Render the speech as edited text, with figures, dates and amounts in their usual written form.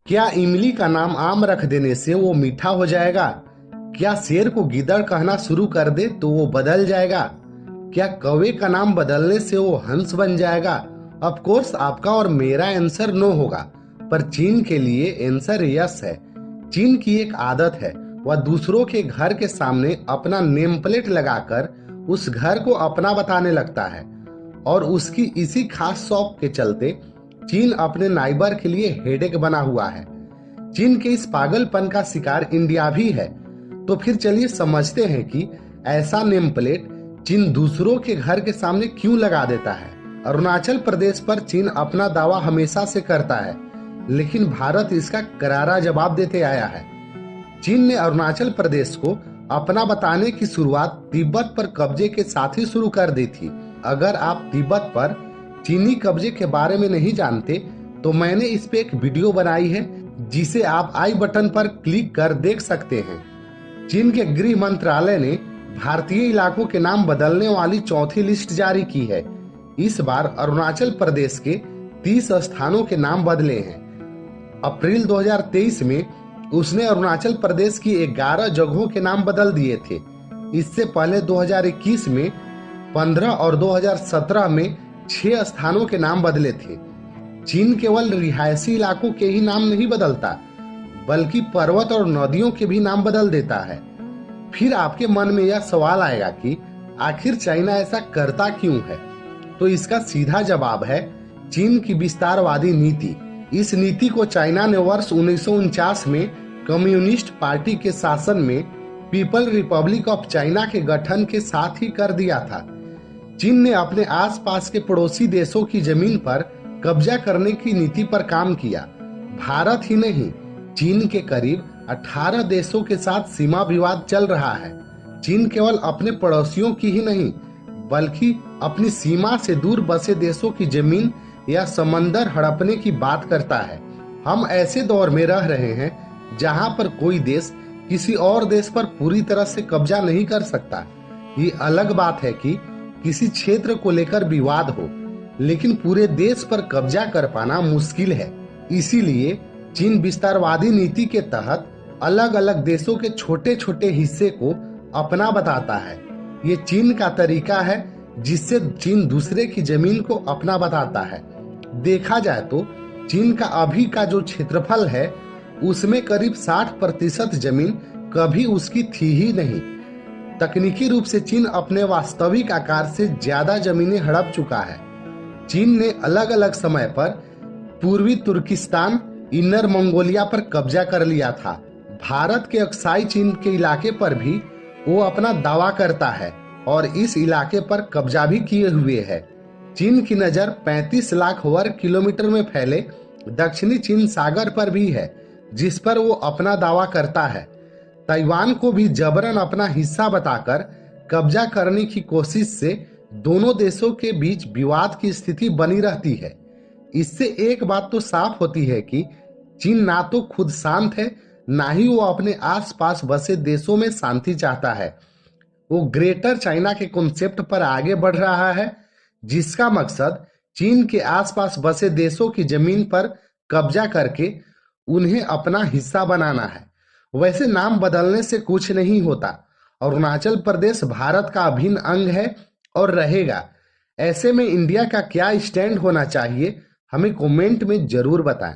क्या इमली का नाम आम रख देने से वो मीठा हो जाएगा? क्या शेर को गीदड़ कहना शुरू कर दे तो वो बदल जाएगा? क्या कौवे का नाम बदलने से वो हंस बन जाएगा? ऑफ कोर्स आपका और मेरा आंसर नो होगा, पर चीन के लिए आंसर यस है। चीन की एक आदत है, वह दूसरों के घर के सामने अपना नेम प्लेट लगाकर उस घर को अपना बताने लगता है, और उसकी इसी खास शौक के चलते चीन अपने नाइबर के लिए हेडेक बना हुआ है। चीन के इस पागलपन का शिकार इंडिया भी है। तो फिर चलिए समझते हैं कि ऐसा नेम प्लेट चीन दूसरों के घर के सामने क्यों लगा देता है। अरुणाचल प्रदेश पर चीन अपना दावा हमेशा से करता है, लेकिन भारत इसका करारा जवाब देते आया है। चीन ने अरुणाचल प्रदेश को अपना बताने की शुरुआत तिब्बत पर कब्जे के साथ ही शुरू कर दी थी। अगर आप तिब्बत पर चीनी कब्जे के बारे में नहीं जानते तो मैंने इस पे एक वीडियो बनाई है, जिसे आप आई बटन पर क्लिक कर देख सकते हैं। चीन के गृह मंत्रालय ने भारतीय इलाकों के नाम बदलने वाली चौथी लिस्ट जारी की है। इस बार अरुणाचल प्रदेश के 30 स्थानों के नाम बदले हैं। अप्रैल 2023 में उसने अरुणाचल प्रदेश की 11 जगहों के नाम बदल दिए थे। इससे पहले 2021 में 15 और 2017 में 6 स्थानों के नाम बदले थे। चीन केवल रिहायशी इलाकों के ही नाम नहीं बदलता, बल्कि पर्वत और नदियों के भी नाम बदल देता है। फिर आपके मन में यह सवाल आएगा कि आखिर चाइना ऐसा करता क्यों है? तो इसका सीधा जवाब है चीन की विस्तारवादी नीति। इस नीति को चाइना ने वर्ष 1949 में कम्युनिस्ट पार्टी के शासन में पीपल रिपब्लिक ऑफ चाइना के गठन के साथ ही कर दिया था। चीन ने अपने आसपास के पड़ोसी देशों की जमीन पर कब्जा करने की नीति पर काम किया। भारत ही नहीं, चीन के करीब 18 देशों के साथ सीमा विवाद चल रहा है। चीन केवल अपने पड़ोसियों की ही नहीं, बल्कि अपनी सीमा से दूर बसे देशों की जमीन या समंदर हड़पने की बात करता है। हम ऐसे दौर में रह रहे हैं जहां पर कोई देश किसी और देश पर पूरी तरह से कब्जा नहीं कर सकता। ये अलग बात है कि किसी क्षेत्र को लेकर विवाद हो, लेकिन पूरे देश पर कब्जा कर पाना मुश्किल है। इसीलिए चीन विस्तारवादी नीति के तहत अलग अलग देशों के छोटे छोटे हिस्से को अपना बताता है। ये चीन का तरीका है जिससे चीन दूसरे की जमीन को अपना बताता है। देखा जाए तो चीन का अभी का जो क्षेत्रफल है उसमें करीब 60% जमीन कभी उसकी थी ही नहीं। तकनीकी रूप से चीन अपने वास्तविक आकार से ज्यादा जमीनें हड़प चुका है। चीन ने अलग अलग समय पर पूर्वी तुर्किस्तान, इनर मंगोलिया पर कब्जा कर लिया था। भारत के अक्साई चीन के इलाके पर भी वो अपना दावा करता है और इस इलाके पर कब्जा भी किए हुए है। चीन की नजर 35 लाख वर्ग किलोमीटर में फैले दक्षिणी चीन सागर पर भी है, जिस पर वो अपना दावा करता है। ताइवान को भी जबरन अपना हिस्सा बताकर कब्जा करने की कोशिश से दोनों देशों के बीच विवाद की स्थिति बनी रहती है। इससे एक बात तो साफ होती है कि चीन ना तो खुद शांत है, ना ही वो अपने आसपास बसे देशों में शांति चाहता है। वो ग्रेटर चाइना के कॉन्सेप्ट पर आगे बढ़ रहा है, जिसका मकसद चीन के आसपास बसे देशों की जमीन पर कब्जा करके उन्हें अपना हिस्सा बनाना है। वैसे नाम बदलने से कुछ नहीं होता। अरुणाचल प्रदेश भारत का अभिन्न अंग है और रहेगा। ऐसे में इंडिया का क्या स्टैंड होना चाहिए, हमें कमेंट में जरूर बताएं।